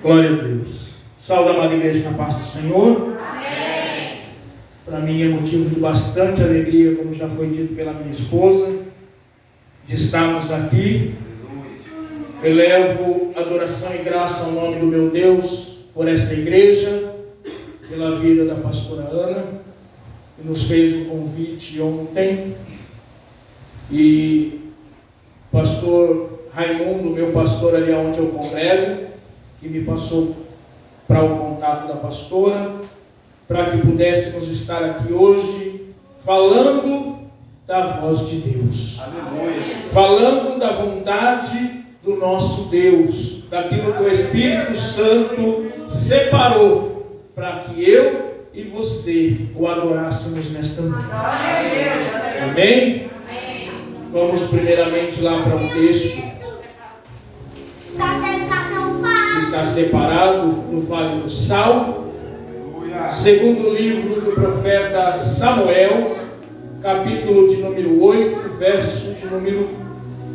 Glória a Deus. Saúde a amada igreja na paz do Senhor. Amém. Para mim é motivo de bastante alegria, como já foi dito pela minha esposa, de estarmos aqui. Elevo adoração e graça ao nome do meu Deus por esta igreja, pela vida da pastora Ana, que nos fez o convite ontem. E pastor Raimundo, meu pastor ali onde eu congrego, que me passou para o contato da pastora, para que pudéssemos estar aqui hoje falando da voz de Deus. Aleluia. Falando da vontade do nosso Deus, daquilo que o Espírito Santo separou para que eu e você o adorássemos nesta noite. Amém? Vamos primeiramente lá para o texto que está separado no Vale do Sal, segundo livro do profeta Samuel, capítulo de número 8, verso de número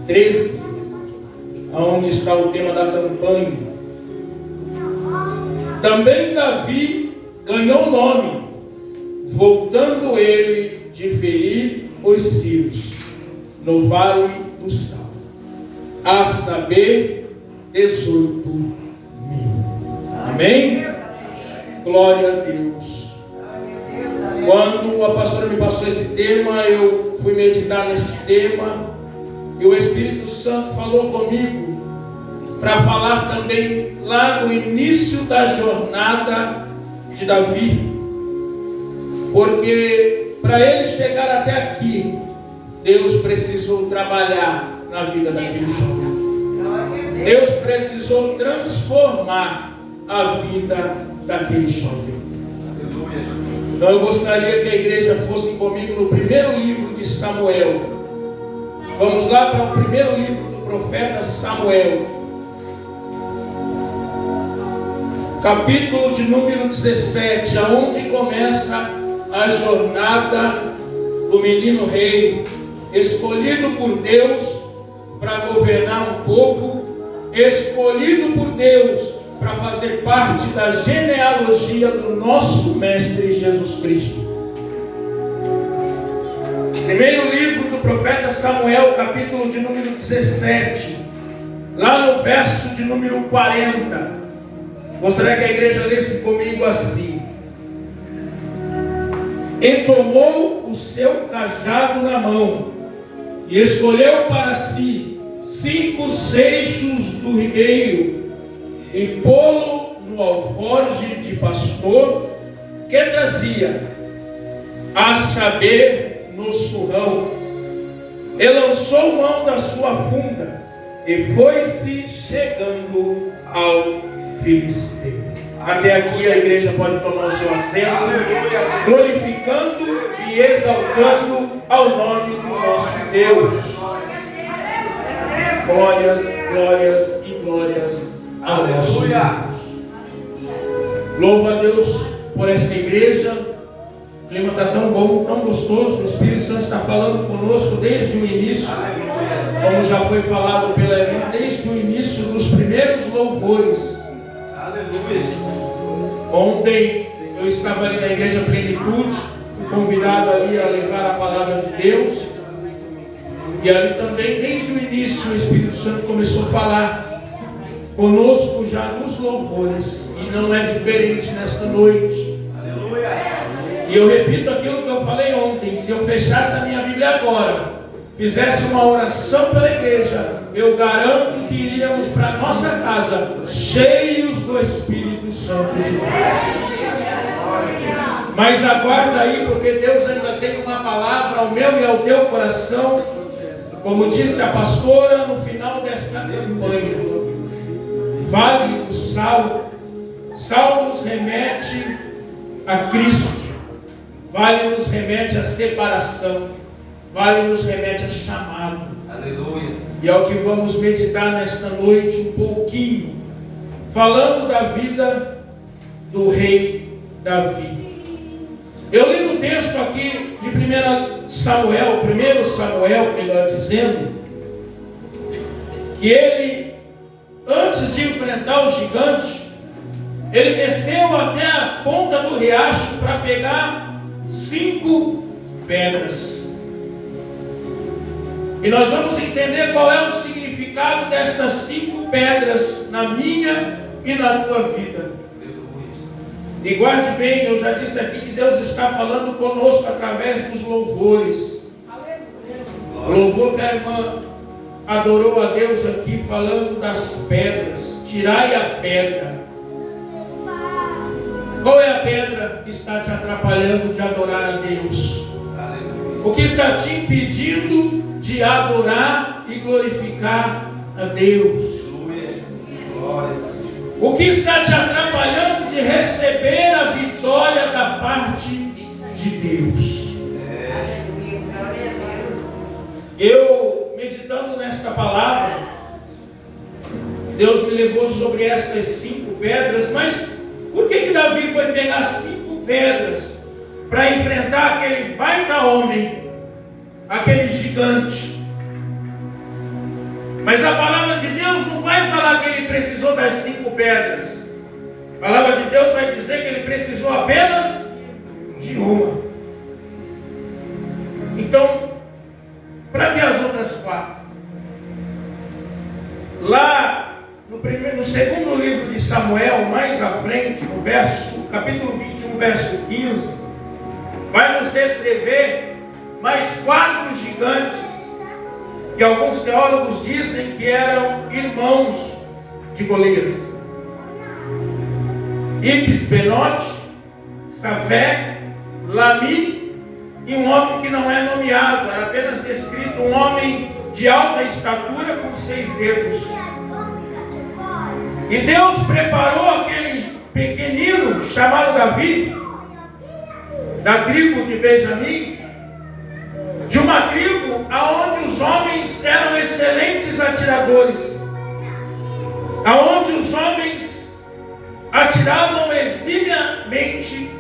13, onde está o tema da campanha. Também Davi ganhou nome, voltando ele de ferir os sírios no Vale do Sal, a saber, 18.000. Amém? Glória a Deus. Quando a pastora me passou esse tema, eu fui meditar neste tema, e o Espírito Santo falou comigo para falar também lá no início da jornada de Davi, porque para ele chegar até aqui, Deus precisou trabalhar na vida daquele jovem. Deus precisou transformar a vida daquele jovem. Então eu gostaria que a igreja fosse comigo no primeiro livro de Samuel. Vamos lá para o primeiro livro do profeta Samuel, capítulo de número 17, aonde começa a jornada do menino rei, escolhido por Deus para governar um povo, escolhido por Deus para fazer parte da genealogia do nosso Mestre Jesus Cristo. Primeiro livro do profeta Samuel, capítulo de número 17, lá no verso de número 40. Gostaria que a igreja lesse comigo assim: entomou o seu cajado na mão e escolheu para si 5 seixos do ribeiro e pô-lo no alforje de pastor que trazia, a saber, no surrão, e lançou mão da sua funda e foi-se chegando ao filisteu. Até aqui a igreja pode tomar o seu assento, glorificando e exaltando ao nome do nosso Deus. Glórias, glórias e glórias ao nosso Deus. Louvo a Deus por esta igreja. O clima está tão bom, tão gostoso. O Espírito Santo está falando conosco desde o início, como já foi falado pela irmã, desde o início dos primeiros louvores. Ontem eu estava ali na igreja Plenitude, fui convidado ali a levar a palavra de Deus, e ali também desde o início o Espírito Santo começou a falar conosco já nos louvores, e não é diferente nesta noite. E eu repito aquilo que eu falei ontem: se eu fechasse a minha Bíblia agora, fizesse uma oração pela igreja, eu garanto que iríamos para nossa casa cheios do Espírito Santo de Deus. Mas aguarda aí, porque Deus ainda tem uma palavra ao meu e ao teu coração, como disse a pastora no final desta campanha. Vale do Sal. Sal nos remete a Cristo, vale nos remete a separação, vale nos remete a chamado. Aleluia. E é o que vamos meditar nesta noite um pouquinho, falando da vida do rei Davi. Eu li no texto aqui de 1 Samuel, melhor dizendo, que ele, antes de enfrentar o gigante, ele desceu até a ponta do riacho para pegar 5 pedras. E nós vamos entender qual é o significado destas 5 pedras na minha e na tua vida. E guarde bem, eu já disse aqui que Deus está falando conosco através dos louvores. O louvor que a irmã adorou a Deus aqui, falando das pedras. Tirai a pedra. Qual é a pedra que está te atrapalhando de adorar a Deus? O que está te impedindo de adorar e glorificar a Deus? O que está te atrapalhando de receber a vitória da parte de Deus? Eu, meditando nesta palavra, Deus me levou sobre estas 5 pedras. Mas por que Davi foi pegar 5 pedras para enfrentar aquele baita homem, aquele gigante? Mas a palavra de Deus não vai falar que ele precisou das 5 pedras. A palavra de Deus vai dizer que ele precisou apenas de uma. Então, para que as outras 4? Lá no segundo livro de Samuel, mais à frente, no capítulo 21, verso 15, vai nos descrever mais 4 gigantes, que alguns teólogos dizem que eram irmãos de Golias: Ibs-Benote, Safé, Lami, e um homem que não é nomeado, era apenas descrito um homem de alta estatura com 6 dedos. E Deus preparou aquele pequenino chamado Davi, da tribo de Benjamim, de uma tribo aonde os homens eram excelentes atiradores, aonde os homens atiravam eximiamente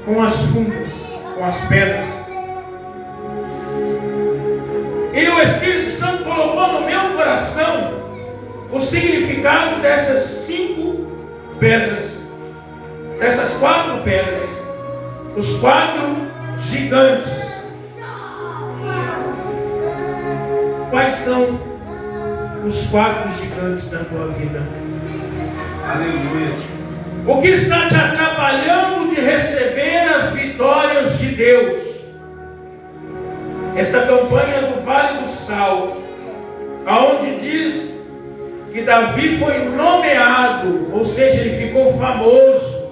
com as fundas, com as pedras. E o Espírito Santo colocou no meu coração o significado dessas 5 pedras, dessas 4 pedras, os 4 gigantes. Quais são os 4 gigantes da tua vida? Aleluia. O que está te atrapalhando de receber as vitórias de Deus? Esta campanha do Vale do Sal, aonde diz que Davi foi nomeado, ou seja, ele ficou famoso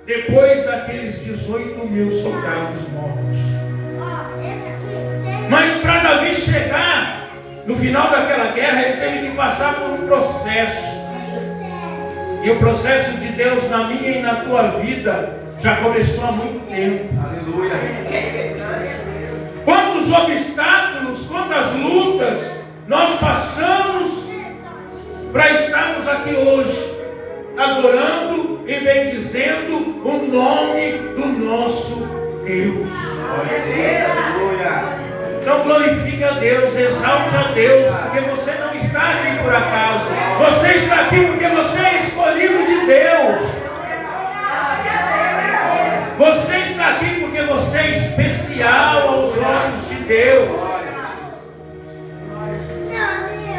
depois daqueles 18.000 soldados mortos. Mas para Davi chegar no final daquela guerra, ele teve que passar por um processo. E o processo de Deus na minha e na tua vida já começou há muito tempo. Aleluia. Quantos obstáculos, quantas lutas nós passamos para estarmos aqui hoje, adorando e bendizendo o nome do nosso Deus. Aleluia. Então glorifique a Deus, exalte a Deus, porque você não está aqui por acaso. Você está aqui porque você é escolhido de Deus. Você está aqui porque você é especial aos olhos de Deus.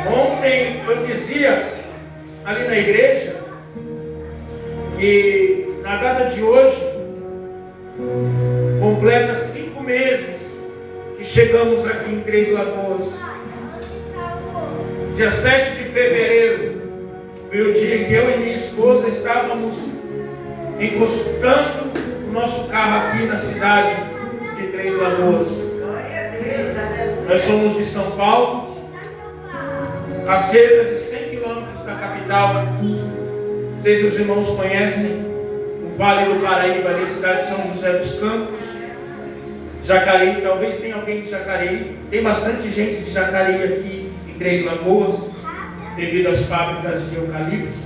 Ontem eu dizia ali na igreja que na data de hoje completa 5 meses que chegamos aqui em Três Lagoas. Dia 7 de fevereiro foi o dia que eu e minha esposa estávamos encostando o nosso carro aqui na cidade de Três Lagoas. Nós somos de São Paulo, a cerca de 100 quilômetros da capital. Não sei se os irmãos conhecem o Vale do Paraíba, ali, a cidade de São José dos Campos, Jacareí. Talvez tenha alguém de Jacareí. Tem bastante gente de Jacareí aqui em Três Lagoas, devido às fábricas de eucalipto.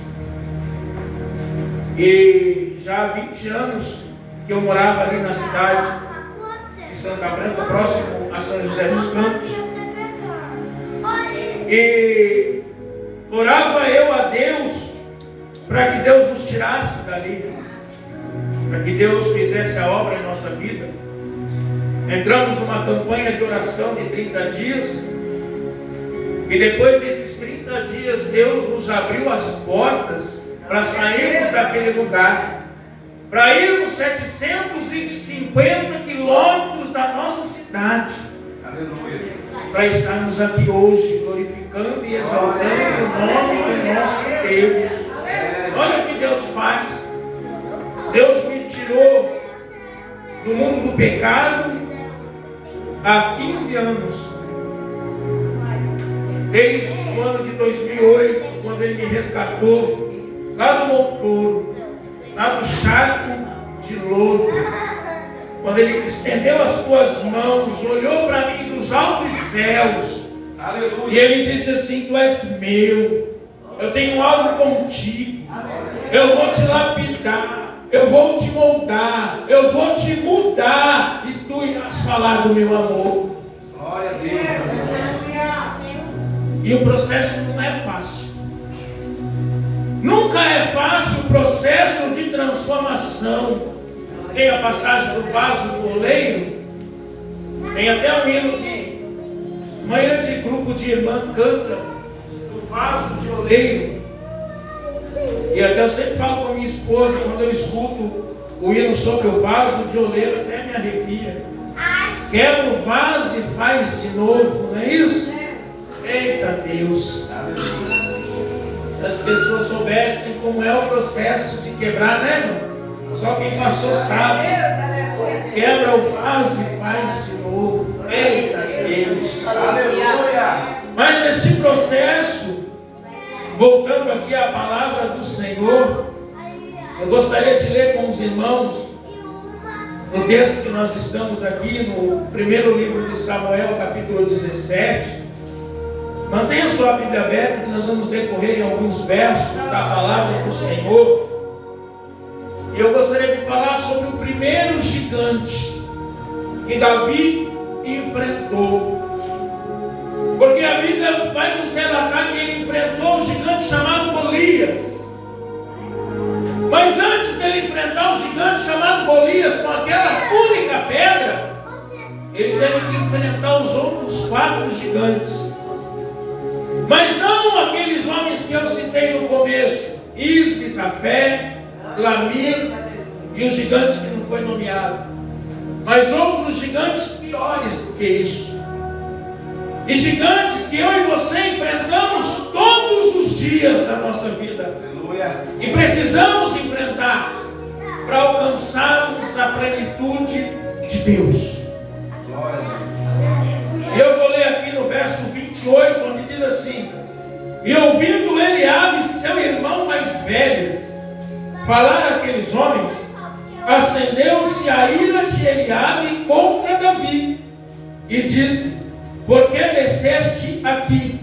E já há 20 anos que eu morava ali na cidade de Santa Branca, próximo a São José dos Campos. E orava eu a Deus para que Deus nos tirasse dali, para que Deus fizesse a obra em nossa vida. Entramos numa campanha de oração de 30 dias, e depois desses 30 dias Deus nos abriu as portas para sairmos daquele lugar, para irmos 750 quilômetros da nossa cidade. Aleluia. Para estarmos aqui hoje glorificando e exaltando o nome do nosso Deus. Olha o que Deus faz. Deus me tirou do mundo do pecado há 15 anos, desde o ano de 2008, quando Ele me resgatou lá do Montouro, lá do charco de lodo, quando Ele estendeu as suas mãos, olhou para mim dos altos céus. Aleluia. E Ele disse assim: tu és meu, eu tenho algo contigo, eu vou te lapidar, eu vou te moldar, eu vou te mudar, e tu irás falar do meu amor. Glória a Deus. E o processo não é fácil. Nunca é fácil o processo de transformação. Tem a passagem do vaso do oleiro. Tem até um hino de uma hino de grupo de irmã canta do vaso de oleiro. E até eu sempre falo com a minha esposa, quando eu escuto o hino sobre o vaso de oleiro, até me arrepia. Quebra o vaso e faz de novo, não é isso? Eita Deus! Se as pessoas soubessem como é o processo de quebrar, né, irmão? Só quem passou sabe. Quebra o vaso e faz de novo. Eita Deus! Aleluia. Mas neste processo, voltando aqui à palavra do Senhor, eu gostaria de ler com os irmãos o texto que nós estamos aqui no primeiro livro de Samuel, capítulo 17. Mantenha sua Bíblia aberta, que nós vamos decorrer em alguns versos da palavra do Senhor. E eu gostaria de falar sobre o primeiro gigante que Davi enfrentou. Porque a Bíblia vai nos relatar que ele enfrentou um gigante chamado Golias. Mas antes dele enfrentar o gigante chamado Golias com aquela única pedra, ele teve que enfrentar os outros 4 gigantes. Mas não aqueles homens que eu citei no começo: Isbe, Safé, Lamir e o gigante que não foi nomeado, mas outros gigantes piores do que isso. E gigantes que eu e você enfrentamos todos os dias da nossa vida. Aleluia. E precisamos enfrentar para alcançarmos a plenitude de Deus. Glória a Deus. E eu vou ler aqui no verso 28, onde diz assim: e ouvindo Eliabe, seu irmão mais velho, falar aqueles homens, acendeu-se a ira de Eliabe contra Davi, e disse: por que desceste aqui?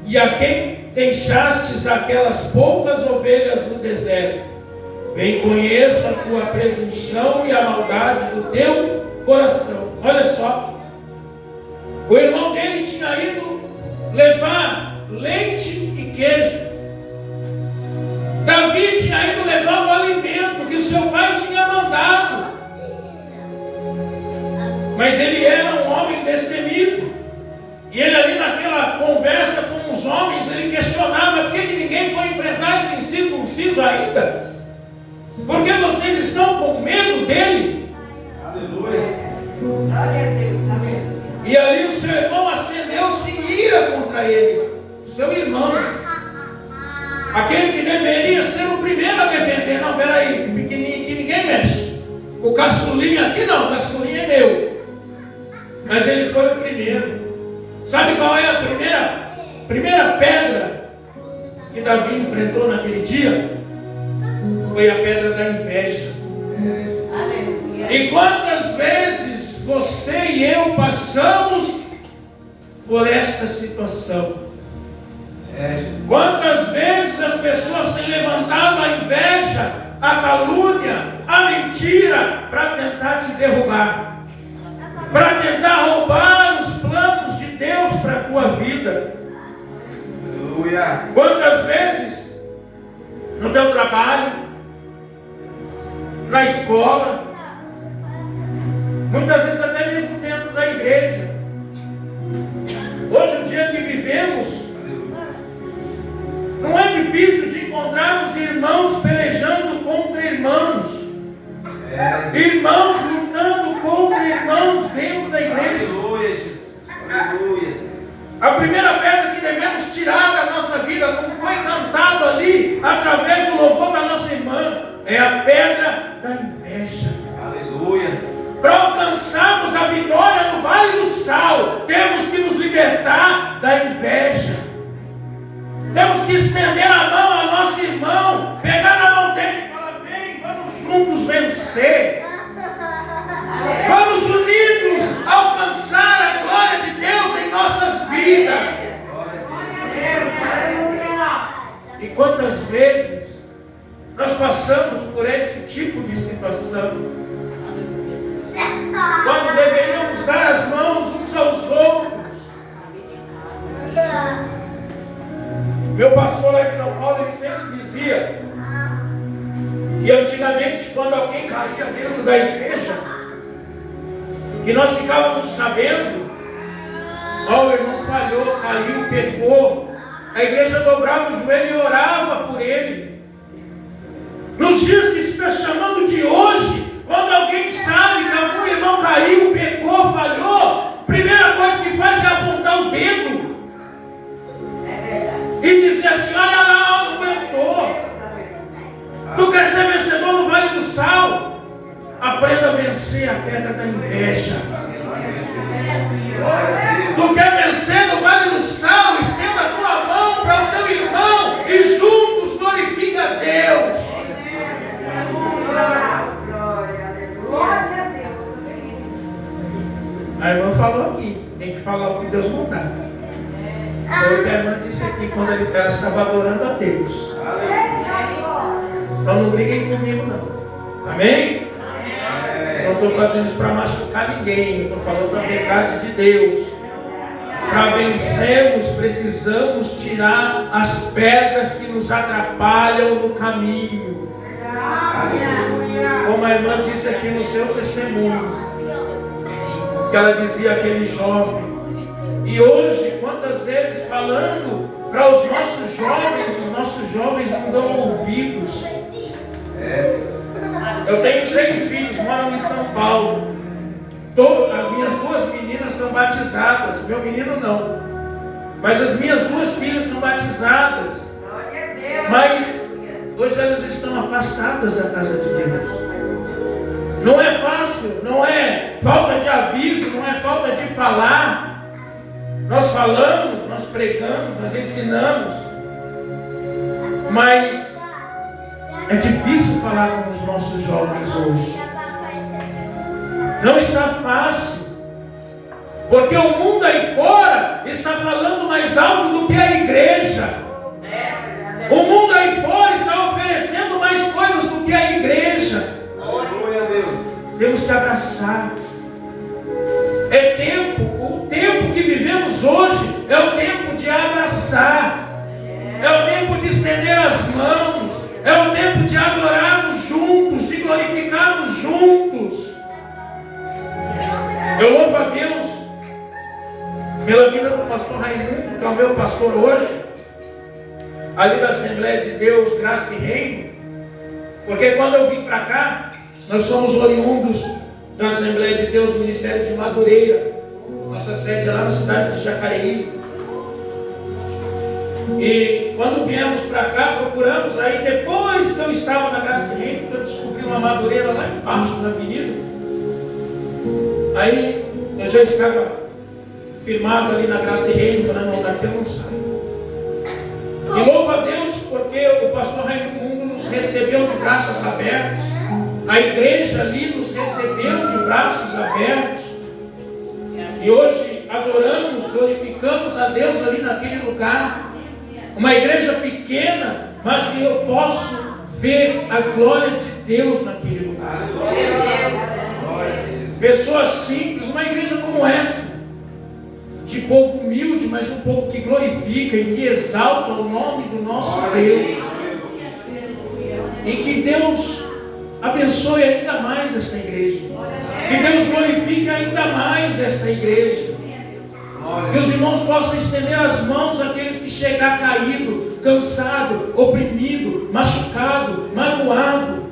E a quem deixastes aquelas poucas ovelhas no deserto? Bem conheço a tua presunção e a maldade do teu coração. Olha só, o irmão dele tinha ido levar leite e queijo. Davi tinha ido levar o alimento que o seu pai tinha mandado. Mas ele era um homem destemido. E ele ali naquela conversa com os homens, ele questionava: por que ninguém foi enfrentar esse incircunciso ainda? Por que vocês estão com medo dele? Aleluia. Glória a Deus. Amém. E ali o seu irmão acendeu-se em ira contra ele. Seu irmão, aquele que deveria ser o primeiro a defender. Não, peraí, o pequenininho aqui ninguém mexe. O caçulinha aqui não, o caçulinha é meu. Mas ele foi o primeiro. Sabe qual é a primeira pedra que Davi enfrentou naquele dia? Foi a pedra da inveja. Aleluia. E quantas vezes você e eu passamos por esta situação? Quantas vezes as pessoas têm levantado a inveja, a calúnia, a mentira para tentar te derrubar, para tentar roubar os planos de Deus para a tua vida? Aleluia. Quantas vezes no teu trabalho, na escola, muitas vezes até mesmo dentro da igreja. Hoje, o dia que vivemos, não é difícil de encontrarmos irmãos pelejando contra irmãos, irmãos lutando contra irmãos dentro da igreja. A primeira pedra que devemos tirar da nossa vida, como foi cantado ali, através do louvor da nossa irmã, é a pedra da inveja. Aleluia. Para alcançarmos a vitória no Vale do Sal, temos que nos libertar da inveja. Temos que estender a mão ao nosso irmão, pegar na mão dele e falar: vem, vamos juntos vencer. Vamos unidos alcançar a glória de Deus em nossas vidas. E quantas vezes nós passamos por esse tipo de situação, quando deveríamos dar as mãos uns aos outros. Meu pastor lá de São Paulo, ele sempre dizia que antigamente, quando alguém caía dentro da igreja, que nós ficávamos sabendo: ó, o irmão falhou, caiu, pecou. A igreja dobrava o joelho e orava por ele. Nos dias que se está chamando de hoje, quando alguém sabe que algum irmão caiu, pecou, falhou, a primeira coisa que faz é apontar o dedo e dizer assim: olha lá, não aguentou. Tu quer ser vencedor no Vale do Sal? Aprenda a vencer a pedra da inveja. Tu quer vencer no Vale do Sal? Estenda a tua mão para o teu irmão e juntos glorifica a Deus. A irmã falou aqui, tem que falar o que Deus mandar. Foi o que a irmã disse aqui quando ela estava adorando a Deus. Então não briguem comigo não. Amém? Não estou fazendo isso para machucar ninguém. Estou falando da verdade de Deus. Para vencermos, precisamos tirar as pedras que nos atrapalham no caminho. Como a irmã disse aqui no seu testemunho, que ela dizia aquele jovem. E hoje, quantas vezes falando para os nossos jovens não dão ouvidos. Eu tenho 3 filhos, moram em São Paulo. As minhas 2 meninas são batizadas. Meu menino não. Mas as minhas 2 filhas são batizadas. Mas hoje elas estão afastadas da casa de Deus. Não é fácil, não é falta de aviso, não é falta de falar. Nós falamos, nós pregamos, nós ensinamos. Mas é difícil falar com os nossos jovens hoje. Não está fácil. Porque o mundo aí fora está falando mais alto do que a igreja. O mundo aí fora está oferecendo mais coisas do que a igreja. Temos que abraçar. É tempo, o tempo que vivemos hoje é o tempo de abraçar. É o tempo de estender as mãos. É o tempo de adorarmos juntos, de glorificarmos juntos. Eu louvo a Deus pela vida do pastor Raimundo, que é o meu pastor hoje, ali da Assembleia de Deus, Graça e Reino. Porque quando eu vim para cá, nós somos oriundos da Assembleia de Deus, Ministério de Madureira. Nossa sede é lá na cidade de Jacareí. E quando viemos para cá, procuramos aí, depois que eu estava na Graça e Reino, que eu descobri uma madureira lá embaixo na avenida. Aí eu já estava firmado ali na Graça e Reino, falando: não, daqui eu não saio. E louvo a Deus porque o pastor Raimundo nos recebeu de braços abertos. A igreja ali nos recebeu de braços abertos. E hoje adoramos, glorificamos a Deus ali naquele lugar. Uma igreja pequena, mas que eu posso ver a glória de Deus naquele lugar. Pessoas simples, uma igreja como essa, de povo humilde, mas um povo que glorifica e que exalta o nome do nosso Deus. E que Deus abençoe ainda mais esta igreja. Que Deus glorifique ainda mais esta igreja. Que os irmãos possam estender as mãos àqueles que chegar caído, cansado, oprimido, machucado, magoado.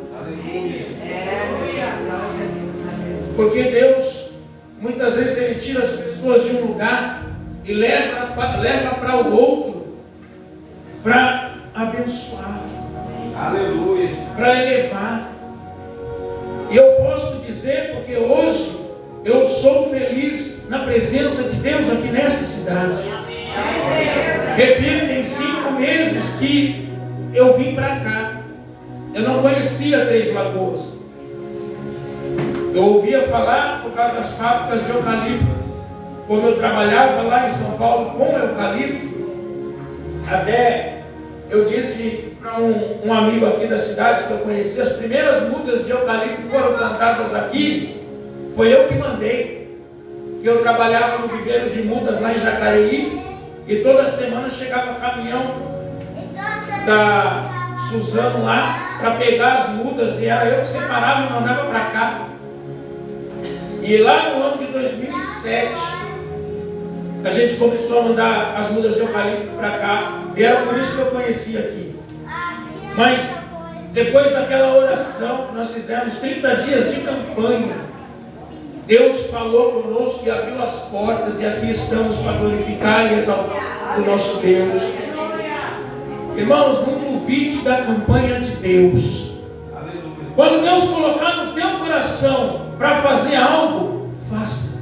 Porque Deus, muitas vezes, Ele tira as pessoas de um lugar e leva para o outro, para abençoar, Aleluia. para elevar. E eu posso dizer, porque hoje eu sou feliz na presença de Deus aqui nesta cidade. Repito, tem 5 meses que eu vim para cá. Eu não conhecia Três Lagoas. Eu ouvia falar por causa das fábricas de eucalipto. Como eu trabalhava lá em São Paulo com eucalipto, até eu disse para um amigo aqui da cidade que eu conheci, as primeiras mudas de eucalipto que foram plantadas aqui, foi eu que mandei. Eu trabalhava no viveiro de mudas lá em Jacareí, e toda semana chegava caminhão da Suzano lá para pegar as mudas, e era eu que separava e mandava para cá. E lá no ano de 2007, a gente começou a mandar as mudas de eucalipto para cá, e era por isso que eu conheci aqui. Mas depois daquela oração que nós fizemos, 30 dias de campanha, Deus falou conosco e abriu as portas, e aqui estamos para glorificar e exaltar o nosso Deus. Irmãos, não duvide da campanha de Deus. Quando Deus colocar no teu coração para fazer algo, faça.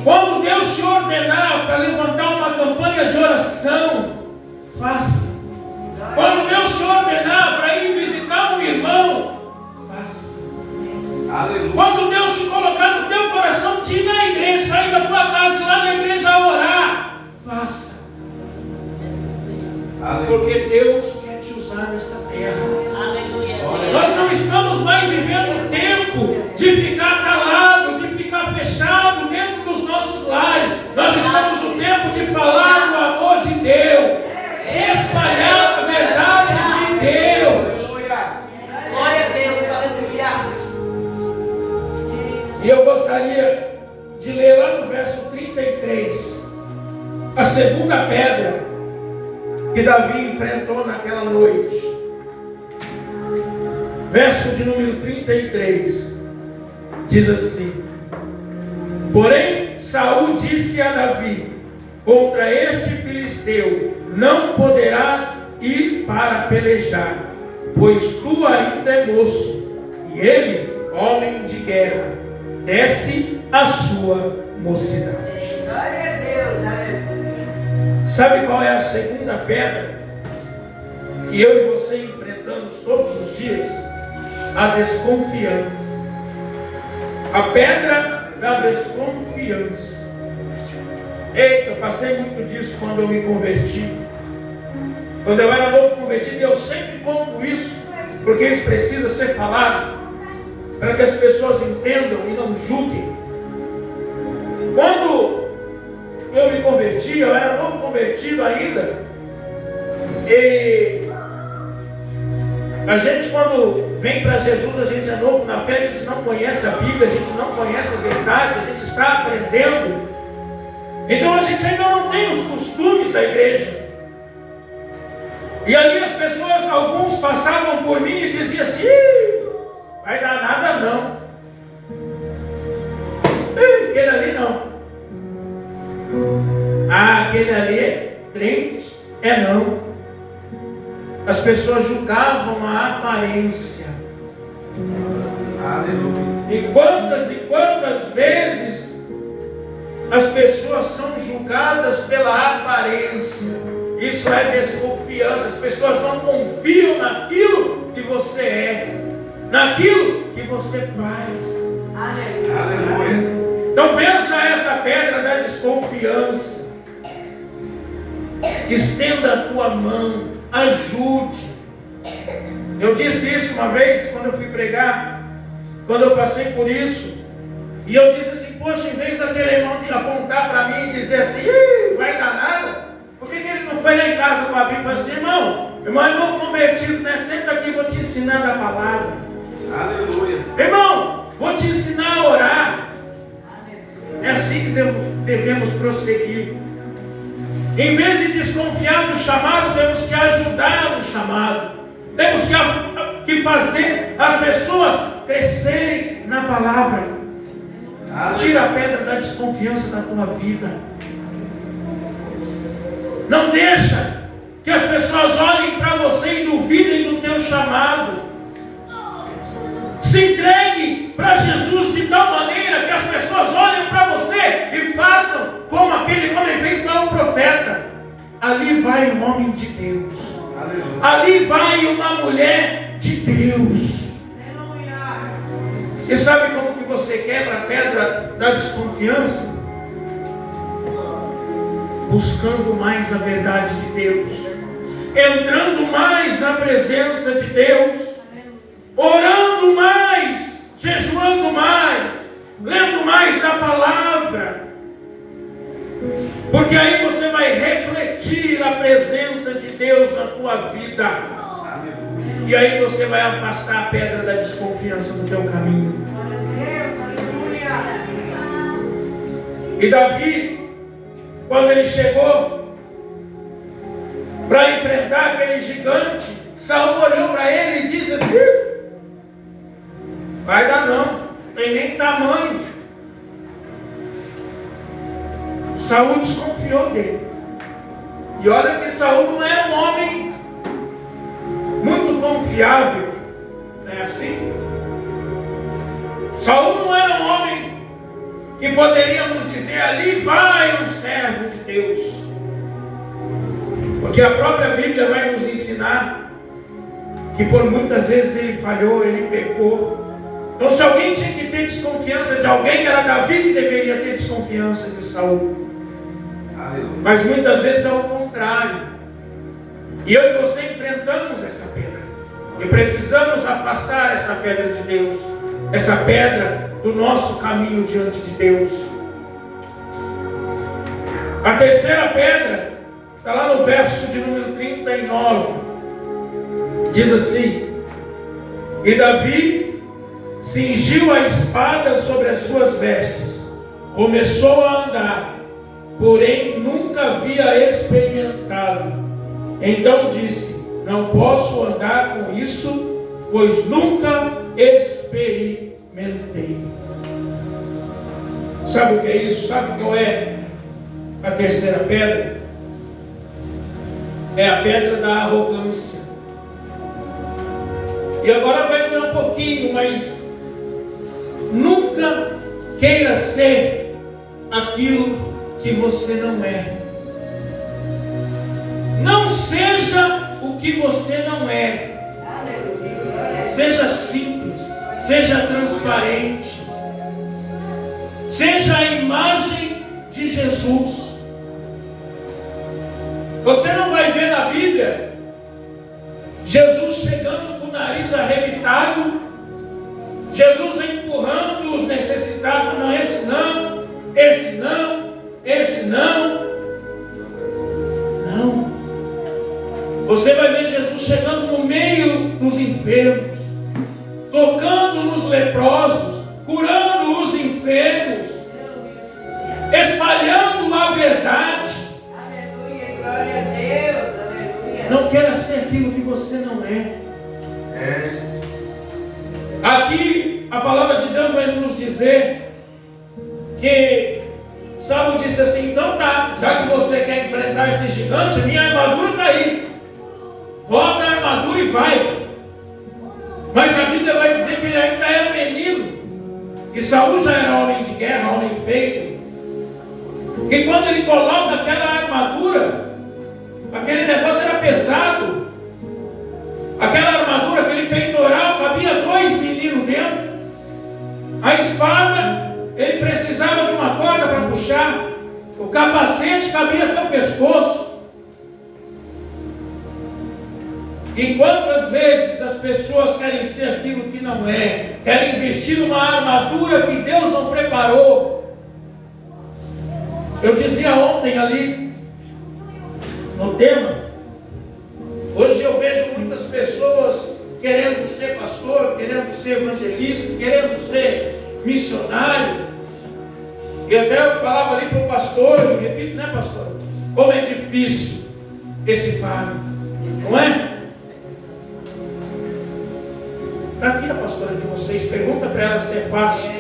Quando Deus te ordenar para levantar uma campanha de oração, faça. Quando Deus te ordenar para ir visitar um irmão, faça. Aleluia. Quando Deus te colocar no teu coração de ir na igreja, sair da tua casa e ir lá na igreja orar, faça. Aleluia. Porque Deus quer te usar nesta terra. Aleluia. Nós não estamos mais vivendo o tempo de ficar calado, de ficar fechado dentro dos nossos lares. Nós estamos no tempo de falar do amor de Deus, de espalhar a verdade de Deus. Glória a Deus, aleluia. E eu gostaria de ler lá no verso 33, a segunda pedra que Davi enfrentou naquela noite. Verso de número 33, diz assim: porém Saul disse a Davi: contra este filisteu não poderás ir para pelejar, pois tu ainda é moço, e ele, homem de guerra, desce a sua mocidade. Glória a Deus, aleluia. Sabe qual é a segunda pedra que eu e você enfrentamos todos os dias? A desconfiança. A pedra da desconfiança. Eita, eu passei muito disso quando eu me converti. Quando eu era novo convertido, eu sempre conto isso, porque isso precisa ser falado, para que as pessoas entendam e não julguem. Quando eu me converti, eu era novo convertido ainda, e a gente, quando vem para Jesus, a gente é novo na fé, a gente não conhece a Bíblia, a gente não conhece a verdade, a gente está aprendendo. Então a gente ainda não tem os costumes da igreja. E ali as pessoas, alguns passavam por mim e diziam assim: vai dar nada não. Aquele ali não. Ah, aquele ali é crente? É não. As pessoas julgavam a aparência. Aleluia. E quantas vezes as pessoas são julgadas pela aparência? Isso é desconfiança. As pessoas não confiam naquilo que você é, naquilo que você faz. Aleluia. Então vença essa pedra da desconfiança. Estenda a tua mão, ajude. Eu disse isso uma vez quando eu fui pregar, quando eu passei por isso, e eu disse assim: poxa, em vez daquele irmão apontar para mim e dizer assim: vai dar nada, por que ele não foi lá em casa com a Bíblia e falou assim: irmão, Irmão convertido, né? Senta aqui, vou te ensinar da palavra. Aleluia. Irmão, vou te ensinar a orar. É assim que devemos prosseguir. Em vez de desconfiar do chamado, temos que ajudar no chamado. Temos que fazer as pessoas crescerem na palavra. Tira a pedra da desconfiança da tua vida. Não deixa que as pessoas olhem para você e duvidem do teu chamado. Se entregue para Jesus de tal maneira que as pessoas olhem para você e façam como aquele homem fez para o profeta. Ali vai um homem de Deus. Aleluia. Ali vai uma mulher de Deus. Aleluia. E sabe como que você quebra a pedra da desconfiança? Buscando mais a verdade de Deus, entrando mais na presença de Deus, orando mais, jejuando mais, lendo mais da palavra, porque aí você vai refletir a presença de Deus na tua vida, e aí você vai afastar a pedra da desconfiança do teu caminho. E Davi, quando ele chegou para enfrentar aquele gigante, Saul olhou para ele e disse assim: vai dar não tem nem tamanho. Saul desconfiou dele. E olha que Saul não era um homem muito confiável, não é assim? Saul não era um homem que poderíamos dizer, ali vai um servo de Deus. Porque a própria Bíblia vai nos ensinar que por muitas vezes ele falhou, ele pecou. Então se alguém tinha que ter desconfiança de alguém, era Davi que deveria ter desconfiança de Saul. Mas muitas vezes é o contrário. E eu e você enfrentamos essa pedra. E precisamos afastar essa pedra de Deus. Essa pedra do nosso caminho diante de Deus. A terceira pedra está lá no verso de número 39. Diz assim: e Davi cingiu a espada sobre as suas vestes, começou a andar, porém nunca havia experimentado. Então disse: não posso andar com isso, pois nunca experimentei. Sabe o que é isso? Sabe qual é a terceira pedra? É a pedra da arrogância. E agora vai doer um pouquinho, mas nunca queira ser aquilo que você não é. Não seja o que você não é. Seja simples, seja transparente, seja a imagem de Jesus. Você não vai ver na Bíblia Jesus chegando com o nariz arrebitado, Jesus empurrando os necessitados. Não, esse não, esse não, esse não. Não. Você vai ver Jesus chegando no meio dos enfermos, tocando nos leprosos, curando os enfermos, espalhando a verdade. Aleluia, glória a Deus, aleluia. Não queira ser aquilo que você não é. Aqui a palavra de Deus vai nos dizer que Saul disse assim: então tá, já que você quer enfrentar esse gigante, minha armadura está aí, bota a armadura e vai. Mas a Bíblia vai dizer que ele ainda era menino, e Saul já era homem de guerra, homem feito, que quando ele coloca aquela armadura, aquele negócio era pesado. Aquela armadura, aquele peitoral, cabia 2 meninos dentro. A espada, ele precisava de uma corda para puxar. O capacete cabia até o pescoço. E quantas vezes as pessoas querem ser aquilo que não é, querem vestir uma armadura que Deus não preparou. Eu dizia ontem ali no tema Hoje eu vejo muitas pessoas querendo ser pastor, querendo ser evangelista, querendo ser missionário. E até eu falava ali para o pastor, eu repito, né, pastor? Como é difícil esse fardo, não é? Está aqui a pastora de vocês, pergunta para ela se é fácil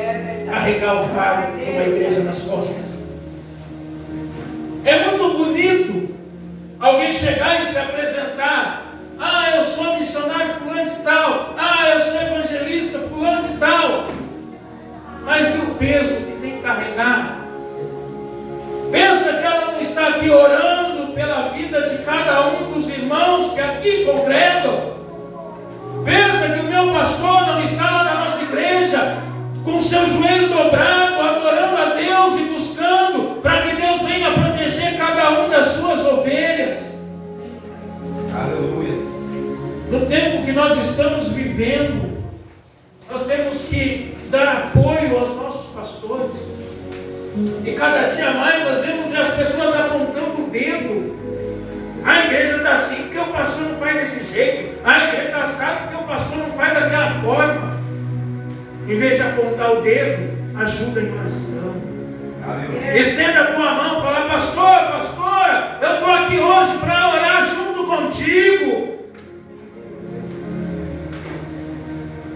carregar o fardo de uma igreja nas costas. É muito bonito alguém chegar e se apresentar. Ah, eu sou missionário fulano de tal. Ah, eu sou evangelista fulano de tal. Mas e o peso que tem que carregar? Pensa que ela não está aqui orando pela vida de cada um dos irmãos que aqui congregam. Pensa que o meu pastor não está lá na nossa igreja com seu joelho dobrado, adorando a Deus e buscando para que Deus venha proteger cada um das suas ovelhas. Aleluia. No tempo que nós estamos vivendo, nós temos que dar apoio aos nossos pastores. E cada dia mais nós vemos as pessoas apontando o dedo. A igreja está assim porque o pastor não faz desse jeito. A igreja está assado porque o pastor não faz daquela forma. Em vez de apontar o dedo, ajuda em oração. Aleluia. Estenda a tua mão e fala: pastor, pastora, eu estou aqui hoje para orar junto contigo.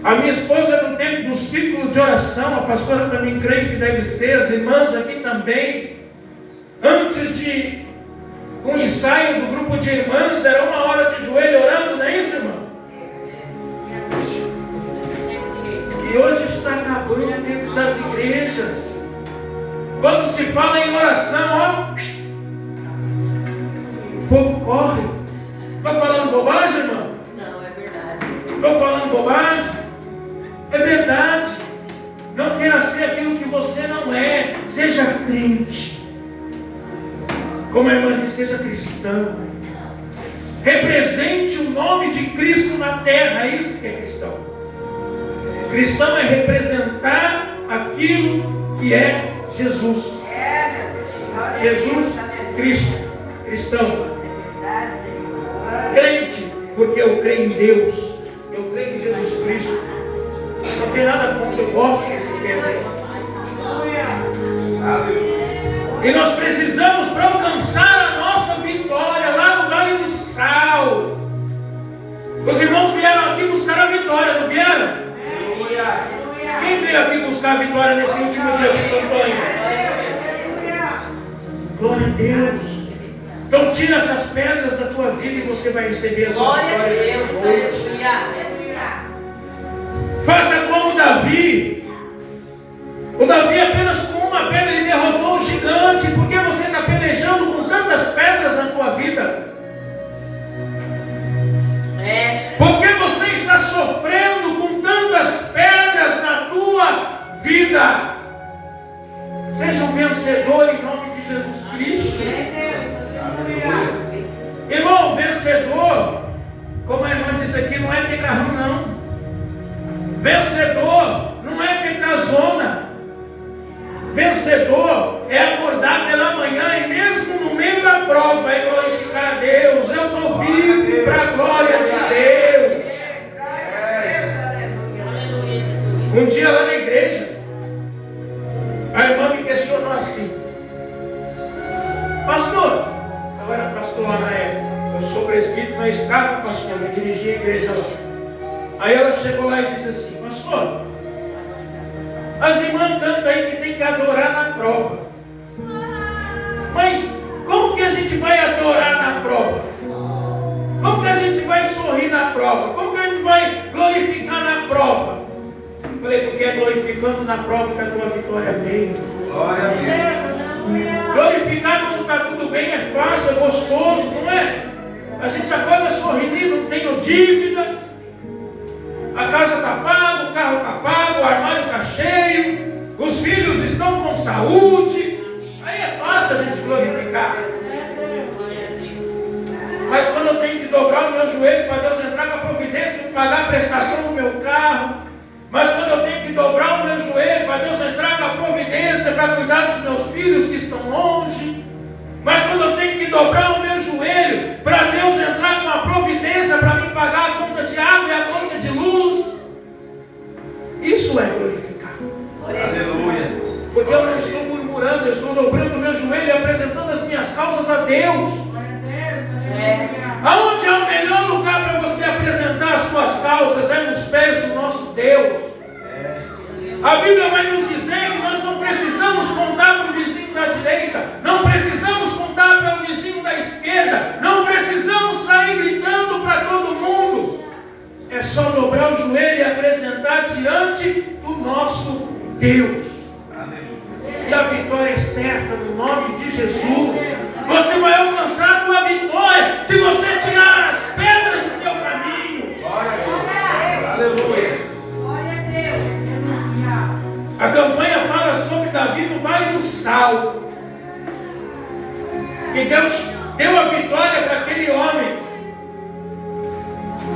A minha esposa, no tempo do ciclo de oração, a pastora também creio que deve ser, as irmãs aqui também, antes de um ensaio do grupo de irmãs, era 1 hora de joelho orando, não é isso, irmão? E hoje isso está acabando dentro das igrejas. Quando se fala em oração, ó, o povo corre. Estou falando bobagem, irmão? Não, é verdade. Estou falando bobagem? É verdade. Não queira ser aquilo que você não é. Seja crente. Como a irmã disse, seja cristão. Represente o nome de Cristo na terra. É isso que é cristão. Cristão é representar aquilo que é Jesus. Jesus, Cristo, cristão. Crente, porque eu creio em Deus, eu creio em Jesus Cristo. Não tem nada contra, eu gosto desse termo. E nós precisamos, para alcançar a nossa vitória lá no Vale do Sal. Os irmãos vieram aqui buscar a vitória, não vieram? Quem veio aqui buscar a vitória nesse último dia de campanha? Glória a Deus. Então tira essas pedras da tua vida e você vai receber a tua vitória nessa noite. Faça como Davi. O Davi apenas com uma pedra ele derrotou o gigante. Por que você está pelejando com tantas pedras na tua vida? Por que você está sofrendo com tantas pedras na tua vida? Seja um vencedor em nome de Jesus Cristo. Irmão, vencedor, como a irmã disse aqui, não é ter carrão não. Vencedor não é ter casona. Vencedor é acordar pela manhã e mesmo no meio da prova é glorificar a Deus. Eu estou vivo para a glória de Deus. Um dia lá na igreja, a irmã me questionou assim: pastor, eu era pastor lá na época, eu sou presbítero, mas estava pastor, eu dirigia a igreja lá. Aí ela chegou lá e disse assim: pastor, as irmãs cantam aí que tem que adorar na prova. Mas como que a gente vai adorar na prova? Como que a gente vai sorrir na prova? Como que a gente vai glorificar na prova? Eu falei: porque é glorificando na prova que a tua vitória veio. Glória a Deus. Glorificar quando está tudo bem é fácil, é gostoso, não é? A gente acorda sorrindo, não tenho dívida, a casa está paga, o carro está pago, o armário está cheio, os filhos estão com saúde. Aí é fácil a gente glorificar. Mas quando eu tenho que dobrar o meu joelho para Deus entrar com a providência para pagar a prestação do meu carro, mas quando eu tenho que dobrar o meu joelho para Deus entrar com a providência para cuidar dos meus filhos que estão longe, mas quando eu tenho que dobrar o meu joelho para Deus entrar com a providência a Deus. Aonde é o melhor lugar para você apresentar as suas causas? É nos pés do nosso Deus. A Bíblia vai nos dizer que nós não precisamos contar para o vizinho da direita, não precisamos contar para o vizinho da esquerda, não precisamos sair gritando para todo mundo. É só dobrar o joelho e apresentar diante do nosso Deus. E a vitória é certa no nome de Jesus. Você vai alcançar a tua vitória se você tirar as pedras do teu caminho. Glória a Deus. Aleluia. A campanha fala sobre Davi no Vale do Sal. Que Deus deu a vitória para aquele homem.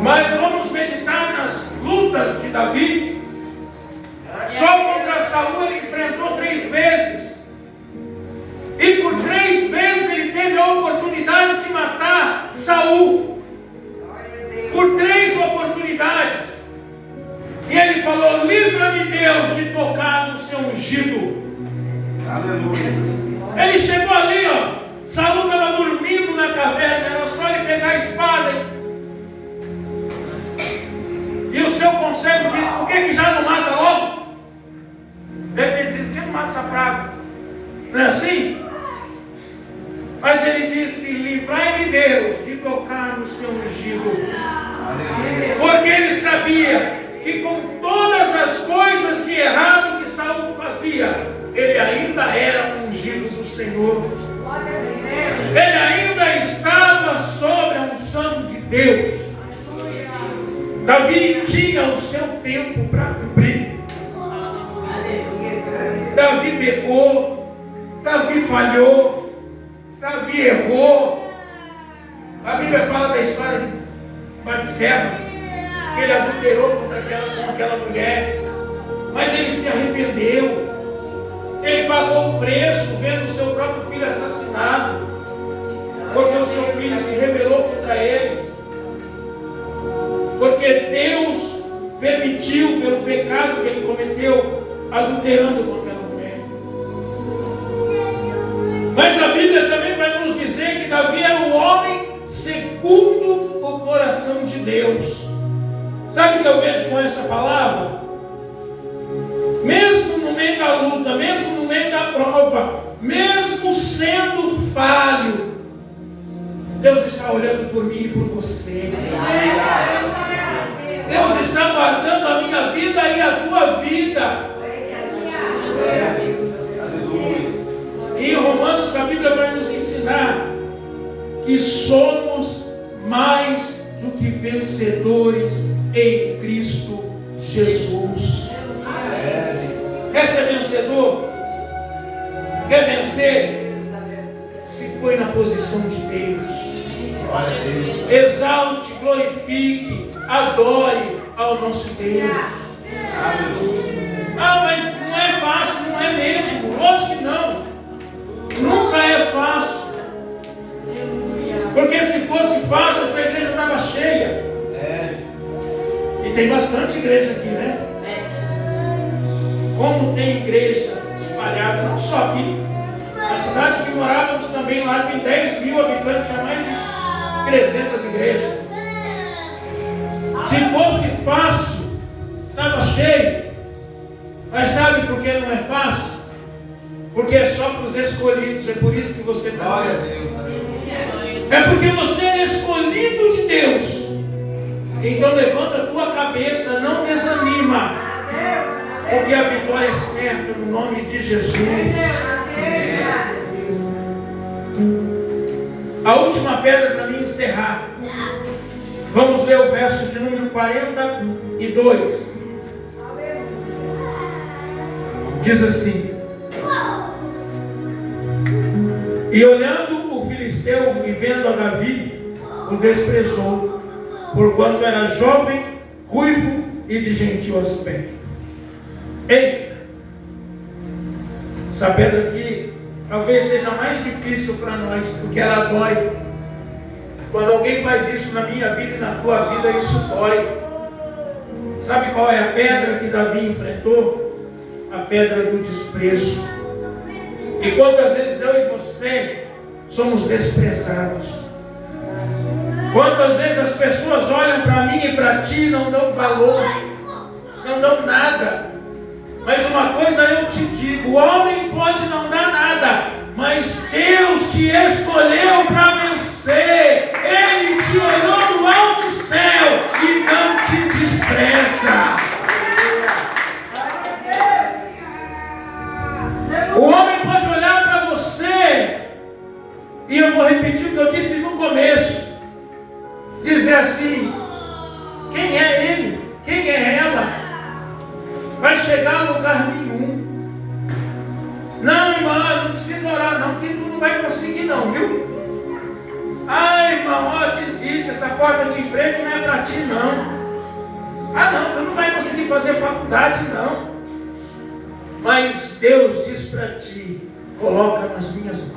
Mas vamos meditar nas lutas de Davi. Só contra Saul ele enfrentou 3 vezes. E por 3 vezes ele teve a oportunidade de matar Saul. Por 3 oportunidades. E ele falou: livra-me, Deus, de tocar no seu ungido. Aleluia. Ele chegou ali, ó. Saul estava dormindo na caverna. Era só ele pegar a espada. E o seu conselho disse: por que já não mata logo? Deve ter dito: por que não mata essa praga? Não é assim? Mas ele disse: livrai-me, Deus, de tocar no seu ungido. Aleluia. Porque ele sabia que com todas as coisas de errado que Saul fazia, ele ainda era um ungido do Senhor. Ele ainda estava sobre a unção de Deus. Davi tinha o seu tempo para cumprir. Davi pecou, Davi falhou, Davi errou. A Bíblia fala da história de Batseba. Ele adulterou com aquela mulher, mas ele se arrependeu. Ele pagou o preço vendo o seu próprio filho assassinado, porque o seu filho se rebelou contra ele, porque Deus permitiu, pelo pecado que ele cometeu, adulterando com aquela mulher. Mas a Bíblia também vai nos dizer que Davi era um homem segundo o coração de Deus. Sabe o que eu vejo com essa palavra? Mesmo no meio da luta, mesmo no meio da prova, mesmo sendo falho, Deus está olhando por mim e por você. Deus está guardando a minha vida e a tua vida. E em Romanos a Bíblia vai nos ensinar que somos mais do que vencedores em Cristo Jesus. Quer ser vencedor? Quer vencer? Se põe na posição de Deus. Exalte, glorifique, adore ao nosso Deus. Ah, mas não é fácil, não é mesmo. Lógico que não. Nunca é fácil. Porque se fosse fácil, essa igreja estava cheia. E tem bastante igreja aqui, né? Como tem igreja espalhada, não só aqui. Na cidade que morávamos também, lá tem 10 mil habitantes, tinha mais de 300 igrejas. Se fosse fácil, estava cheio. Mas sabe por que não é fácil? Porque é só para os escolhidos. É por isso que você está. Glória a Deus. É porque você é escolhido de Deus. Então levanta a tua cabeça, não desanima, porque a vitória é certa no nome de Jesus. A última pedra para mim encerrar. Vamos ler o verso de número 42. Diz assim: e olhando o filisteu e vendo a Davi, o desprezou, porquanto era jovem, ruivo e de gentil aspecto. Eita! Essa pedra aqui talvez seja mais difícil para nós, porque ela dói. Quando alguém faz isso na minha vida e na tua vida, isso dói. Sabe qual é a pedra que Davi enfrentou? A pedra do desprezo. E quantas vezes eu e você somos desprezados. Quantas vezes as pessoas olham para mim e para ti e não dão valor, não dão nada. Mas uma coisa eu te digo: o homem pode não dar nada, mas Deus te escolheu para vencer. Ele te olhou do alto do céu e não te despreza. O homem pode olhar para você, e eu vou repetir o que eu disse no começo, dizer assim: quem é ele? Quem é ela? Vai chegar a lugar nenhum. Não, irmã, não precisa orar não, que tu não vai conseguir não, viu? Ah, irmão, ó, desiste, essa porta de emprego não é para ti não. Ah não, tu não vai conseguir fazer faculdade não. Mas Deus diz para ti: coloca nas minhas mãos.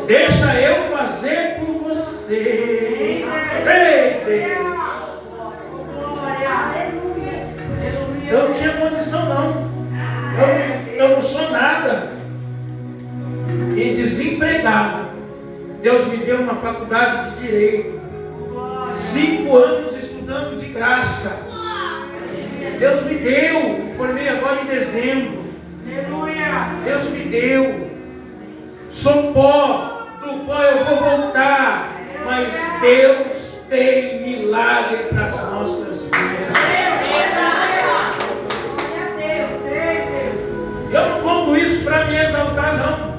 Deixa eu fazer por você. Ei, Deus. Eu não tinha condição não. Eu não sou nada. E desempregado. Deus me deu uma faculdade de Direito. 5 anos estudando de graça. Deus me deu. Me formei agora em dezembro. Deus me deu. Sou pó. Do pó eu vou voltar. Mas Deus tem milagre para as nossas vidas. Eu não conto isso para me exaltar não.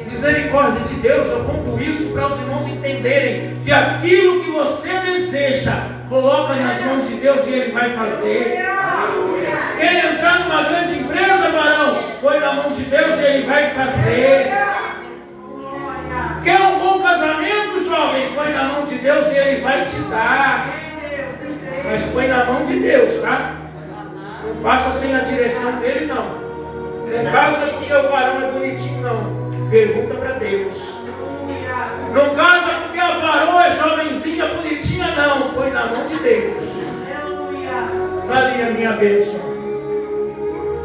Misericórdia de Deus, eu conto isso para os irmãos entenderem que aquilo que você deseja, coloca nas mãos de Deus e Ele vai fazer. Quer entrar numa grande empresa, varão? Põe na mão de Deus e Ele vai fazer. Quer um bom casamento, jovem? Põe na mão de Deus e Ele vai te dar. Mas põe na mão de Deus, tá? Não faça sem a direção dele, não. Não casa porque o varão é bonitinho, não. Pergunta para Deus. Não casa porque a varoa é jovenzinha, bonitinha, não. Põe na mão de Deus. Está ali a minha bênção.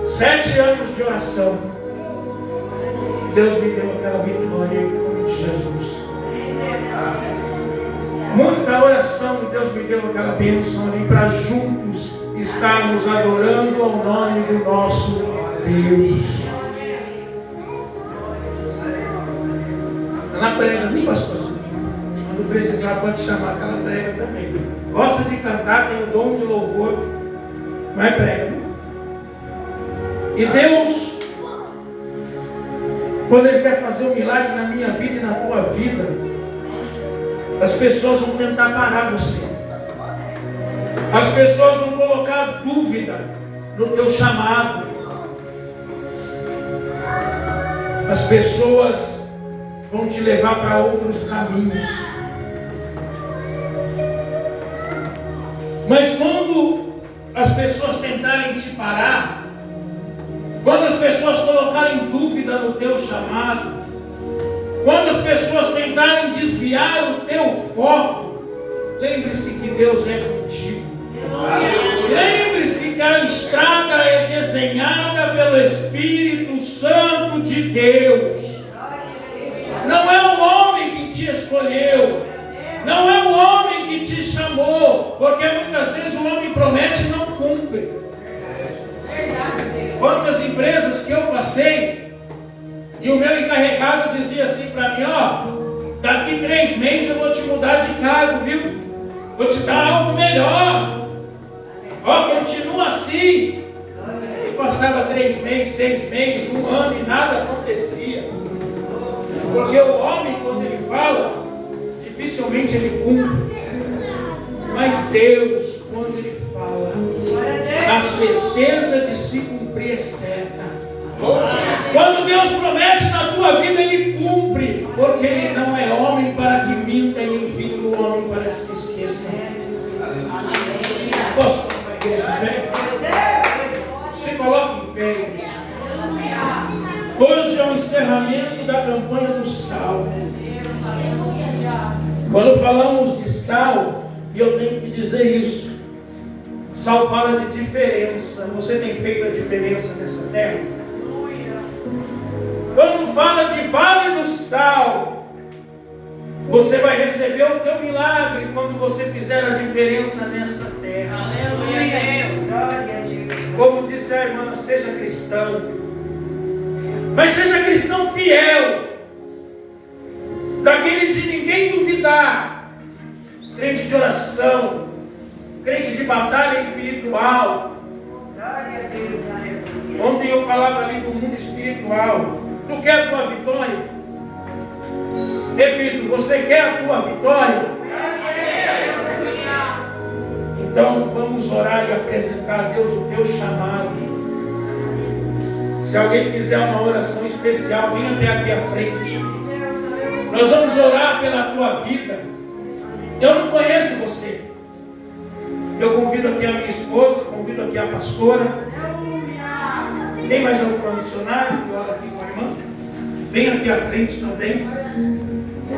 7 anos de oração. Deus me deu aquela vitória em nome de Jesus. Muita oração e Deus me deu aquela bênção ali para juntos estarmos adorando ao nome do nosso Deus. Ela prega, viu, pastor? Quando precisar pode chamar que ela prega também. Gosta de cantar, tem o dom de louvor, mas prega. E Deus, quando Ele quer fazer um milagre na minha vida e na tua vida, as pessoas vão tentar parar você. As pessoas vão colocar dúvida no teu chamado. As pessoas vão te levar para outros caminhos. Mas quando as pessoas tentarem te parar, quando as pessoas colocarem dúvida no teu chamado, quando as pessoas tentarem desviar o teu foco, lembre-se que Deus é contigo. Lembre-se que a estrada é desenhada pelo Espírito Santo de Deus. Não é o homem que te escolheu, não é o homem que te chamou, porque muitas vezes o homem promete e não cumpre. Quantas empresas que eu passei e o meu encarregado dizia assim para mim: ó, daqui 3 meses eu vou te mudar de cargo, viu? Vou te dar algo melhor. Ó, continua assim. E passava 3 meses, 6 meses, 1 ano e nada acontecia. Porque o homem, quando ele fala, dificilmente ele cumpre. Mas Deus, quando Ele fala, a certeza de se cumprir é certa. Quando Deus promete na tua vida, Ele cumpre. Porque Ele não é homem para que minta, e nem filho do homem para que se esqueça. Posso falar para a igreja em pé? Se coloque em pé, igreja. Hoje é o encerramento da campanha do Sal. Quando falamos de sal, e eu tenho que dizer isso, sal fala de diferença. Você tem feito a diferença nessa terra? Quando fala de Vale do sal. Você vai receber o teu milagre quando você fizer a diferença nesta terra. Aleluia. Glória a Deus. Como disse a irmã, seja cristão. Mas seja cristão fiel. Daquele de ninguém duvidar. Crente de oração. Crente de batalha espiritual. Glória a Deus. Aleluia. Ontem eu falava ali do mundo espiritual. Tu quer a tua vitória? Repito, você quer a tua vitória? Então vamos orar e apresentar a Deus o teu chamado. Se alguém quiser uma oração especial, venha até aqui à frente. Nós vamos orar pela tua vida. Eu não conheço você. Eu convido aqui a minha esposa, convido aqui a pastora. Tem mais alguma missionária que ora aqui com a irmã? Venha aqui à frente também.